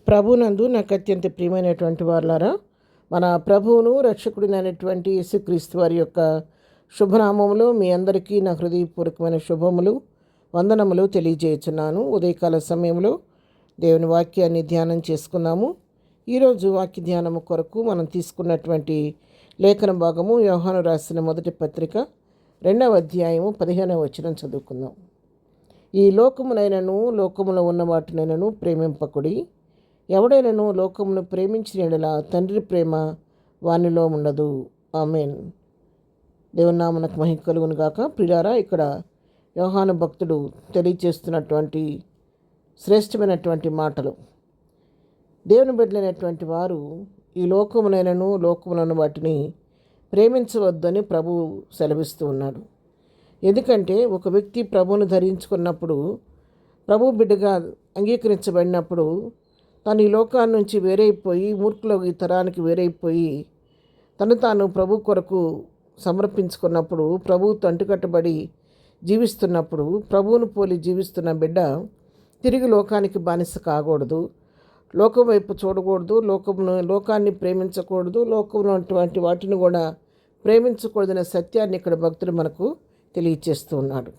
ప్రభునందు నాకు అత్యంత ప్రియమైనటువంటి వారులారా, మన ప్రభువును రక్షకుడినైనటువంటి యేసుక్రీస్తు వారి యొక్క శుభనామములో మీ అందరికీ నా హృదయపూర్వకమైన శుభములు వందనములు తెలియజేయుచున్నాను. ఉదయకాల సమయంలో దేవుని వాక్యాన్ని ధ్యానం చేసుకున్నాము. ఈరోజు వాక్య ధ్యానము కొరకు మనం తీసుకున్నటువంటి లేఖన భాగము యోహాను రాసిన మొదటి పత్రిక 2వ అధ్యాయము 15వ వచనం చదువుకుందాం. ఈ లోకమునైనను లోకములో ఉన్న వాటినైనను ప్రేమింపకుడి. ఎవడైనను లోకమును ప్రేమించిన యెడల తండ్రి ప్రేమ వానిలో ఉండదు. ఆమేన్. దేవుని నామమునకు మహిమ కలుగును గాక. ప్రియులారా, ఇక్కడ యోహాను భక్తుడు తెలియచేస్తున్నటువంటి శ్రేష్టమైనటువంటి మాటలు. దేవుని బిడ్డలైనటువంటి వారు ఈ లోకమునైనను లోకములను వాటిని ప్రేమించవద్దని ప్రభువు సెలవిస్తూ ఉన్నాడు. ఎందుకంటే ఒక వ్యక్తి ప్రభువును ధరించుకున్నప్పుడు, ప్రభు బిడ్డగా అంగీకరించబడినప్పుడు తను ఈ లోకాన్ని నుంచి వేరైపోయి, మూర్ఖుల ఈ తరానికి వేరైపోయి తను తాను ప్రభు కొరకు సమర్పించుకున్నప్పుడు, ప్రభువుతో అంటుకట్టబడి జీవిస్తున్నప్పుడు, ప్రభువును పోలి జీవిస్తున్న బిడ్డ తిరిగి లోకానికి బానిస కాకూడదు, లోకం వైపు చూడకూడదు, లోకాన్ని ప్రేమించకూడదు, లోకంలో ఉన్నటువంటి వాటిని కూడా ప్రేమించకూడదనే సత్యాన్ని ఇక్కడ భక్తుడు మనకు తెలియచేస్తూ ఉన్నాడు.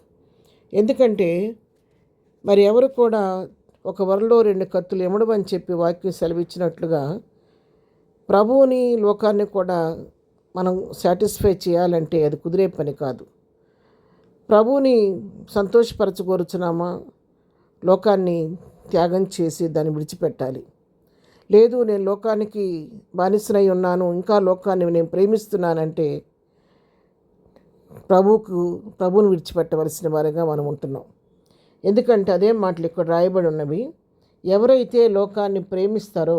ఎందుకంటే మరి ఎవరు కూడా ఒక వరలో 2 కత్తులు ఎముడవని చెప్పి వాక్యం సెలవిచ్చినట్లుగా ప్రభువుని లోకాన్ని కూడా మనం సాటిస్ఫై చేయాలంటే అది కుదిరే పని కాదు. ప్రభువుని సంతోషపరచగోరుచున్నామా, లోకాన్ని త్యాగం చేసి దాన్ని విడిచిపెట్టాలి. లేదు, నేను లోకానికి బానిసనై ఉన్నాను, ఇంకా లోకాన్ని నేను ప్రేమిస్తున్నానంటే ప్రభువుని విడిచిపెట్టవలసిన వారిగా మనం ఉంటున్నాం. ఎందుకంటే అదే మాటలు ఇక్కడ రాయబడి ఉన్నవి. ఎవరైతే లోకాన్ని ప్రేమిస్తారో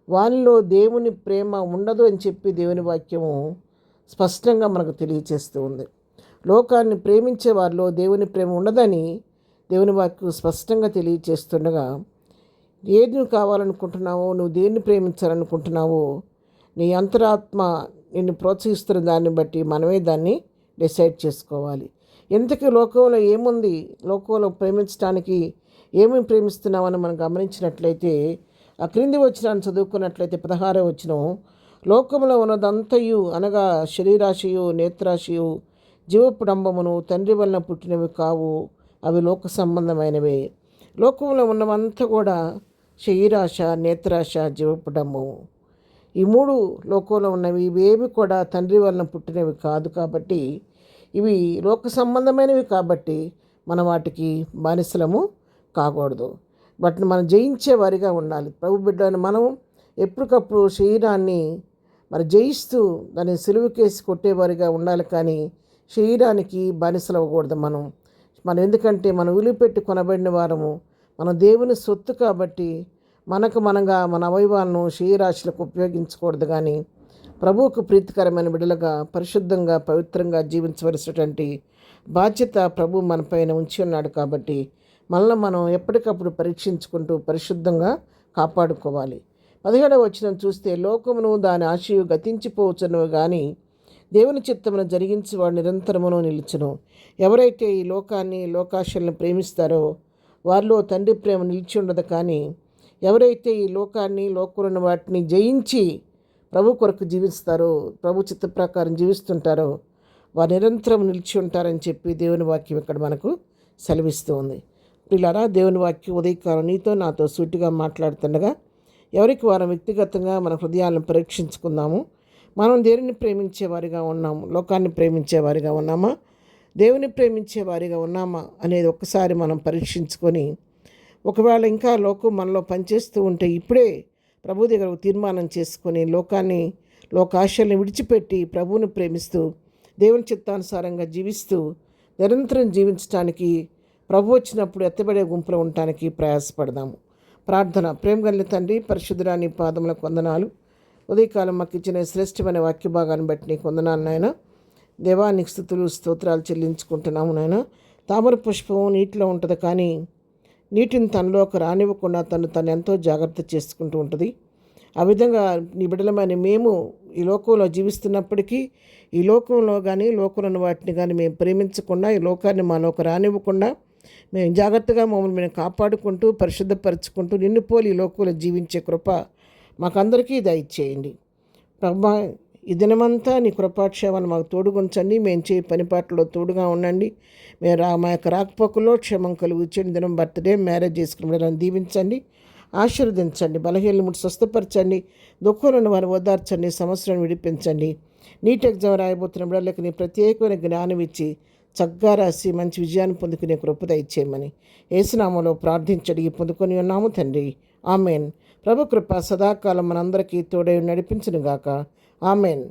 వానిలో దేవుని ప్రేమ ఉండదు అని చెప్పి దేవుని వాక్యము స్పష్టంగా మనకు తెలియచేస్తూ ఉంది. లోకాన్ని ప్రేమించే వారిలో దేవుని ప్రేమ ఉండదని దేవుని వాక్యం స్పష్టంగా తెలియచేస్తుండగా, ఏది నువ్వు కావాలనుకుంటున్నావో, నువ్వు దేన్ని ప్రేమించాలనుకుంటున్నావో, నీ అంతరాత్మ నిన్ను ప్రోత్సహిస్తున్న దాన్ని బట్టి మనమే దాన్ని డిసైడ్ చేసుకోవాలి. ఎంతకీ లోకంలో ఏముంది, లోకంలో ప్రేమించడానికి ఏమేమి ప్రేమిస్తున్నామని మనం గమనించినట్లయితే, ఆ క్రింది వచనాన్ని చదువుకున్నట్లయితే 16వ వచనం, లోకంలో ఉన్నదంతయు అనగా శరీరాశయు, నేత్రాశయు, జీవపుడంబమును తండ్రి వలన పుట్టినవి కావు, అవి లోక సంబంధమైనవే. లోకంలో ఉన్నవంతా కూడా శరీరాశ, నేత్రాశ, జీవపుడంబము, ఈ 3 లోకంలో ఉన్నవి. ఇవేవి కూడా తండ్రి వలన పుట్టినవి కాదు. కాబట్టి ఇవి లోక సంబంధమైనవి కాబట్టి మనం వాటికి బానిసలము కాకూడదు. వాటిని మనం జయించే వారిగా ఉండాలి. ప్రభు బిడ్డని మనం ఎప్పటికప్పుడు శరీరాన్ని జయిస్తూ దాన్ని సిలువకేసి కొట్టేవారిగా ఉండాలి. కానీ శరీరానికి బానిసలు అవ్వకూడదు. మనం ఎందుకంటే మనం విలువపెట్టి కొనబడిన వారము, మన దేవుని సొత్తు. కాబట్టి మనంగా మన అవయవాలను శరీరాశలకు ఉపయోగించకూడదు. కానీ ప్రభువుకు ప్రీతికరమైన బిడ్డలుగా పరిశుద్ధంగా పవిత్రంగా జీవించవలసినటువంటి బాధ్యత ప్రభు మన పైన ఉంచి ఉన్నాడు. కాబట్టి మనల్ని మనం ఎప్పటికప్పుడు పరీక్షించుకుంటూ పరిశుద్ధంగా కాపాడుకోవాలి. 17వ వచనం చూస్తే, లోకమును దాని ఆశయు గతించిపోవచ్చును కానీ దేవుని చిత్తమును జరిగించేవాడు నిరంతరమును నిలుచును. ఎవరైతే ఈ లోకాన్ని, లోకాశలను ప్రేమిస్తారో వారిలో తండ్రి ప్రేమ నిలిచి ఉండదు. కానీ ఎవరైతే ఈ లోకాన్ని, లోకంలోని వాటిని జయించి ప్రభు కొరకు జీవిస్తారో, ప్రభు చిత్త ప్రకారం జీవిస్తుంటారో వారు నిరంతరం నిలిచి ఉంటారని చెప్పి దేవుని వాక్యం ఇక్కడ మనకు సెలవిస్తూ ఉంది. పిల్లరా, దేవుని వాక్యం ఉదయకాలం నీతో నాతో సూటిగా మాట్లాడుతుండగా ఎవరికి వారం వ్యక్తిగతంగా మన హృదయాలను పరీక్షించుకుందాము. మనం దేనిని ప్రేమించేవారిగా ఉన్నాము? లోకాన్ని ప్రేమించేవారిగా ఉన్నామా, దేవుని ప్రేమించేవారిగా ఉన్నామా అనేది ఒక్కసారి మనం పరీక్షించుకొని, ఒకవేళ ఇంకా లోకం మనలో పనిచేస్తూ ఉంటే ఇప్పుడే ప్రభు దగ్గర తీర్మానం చేసుకొని లోకాన్ని, లోకాశల్ని విడిచిపెట్టి ప్రభువుని ప్రేమిస్తూ దేవుని చిత్తానుసారంగా జీవిస్తూ నిరంతరం జీవించడానికి ప్రభు వచ్చినప్పుడు ఎత్తబడే గుంపులో ఉండటానికి ప్రయాసపడదాము. ప్రార్థన. ప్రేమ కలిగిన తండ్రి, పరిశుద్ధురాని పాదములకు వందనాలు. ఉదయకాలం మాకు ఇచ్చిన శ్రేష్టమైన వాక్య భాగాన్ని బట్టి నీకు వందనాలు నాయన. దేవానికి స్తుతులు స్తోత్రాలు చెల్లించుకుంటున్నాము నాయన. తామర పుష్పం నీటిలో ఉంటుంది, కానీ నీటిని తనలోకి రానివ్వకుండా తను ఎంతో జాగ్రత్త చేసుకుంటూ ఉంటుంది. ఆ విధంగా నీ బిడ్డలమైన మేము ఈ లోకంలో జీవిస్తున్నప్పటికీ ఈ లోకంలో కానీ లోకంలోని వాటిని కానీ మేము ప్రేమించకుండా, ఈ లోకాన్ని మాలోకి రానివ్వకుండా మేము జాగ్రత్తగా మమ్మల్ని మేము కాపాడుకుంటూ పరిశుద్ధపరచుకుంటూ నిన్ను పోలి ఈ లోకంలో జీవించే కృప మాకందరికీ దయచేయండి. ప్రభా, ఈ దినమంతా నీ కృపాక్షేమాన్ని మాకు తోడుగుంచండి. మేము చేయ పనిపాట్లలో తోడుగా ఉండండి. మా యొక్క రాకపోకలో క్షేమం కలుగుచండి. దినం బర్త్డే మ్యారేజ్ చేసుకుని బిడ్డలను దీవించండి, ఆశీర్వదించండి. బలహీనలు ముట్టి స్వస్థపరచండి, దుఃఖంలో వారిని ఓదార్చండి, సమస్యలను విడిపించండి. నీట్ ఎగ్జామ్ రాయబోతున్న బిడ్డలకు నీ ప్రత్యేకమైన జ్ఞానం ఇచ్చి చక్కగా రాసి మంచి విజయాన్ని పొందుకునే కృప దయచేయమని యేసునామములో ప్రార్థించడి పొందుకొని ఉన్నాము తండ్రి. ఆమెన్. ప్రభు కృప సదాకాలం మనందరికీ తోడై నడిపించునుగాక. ఆమెన్.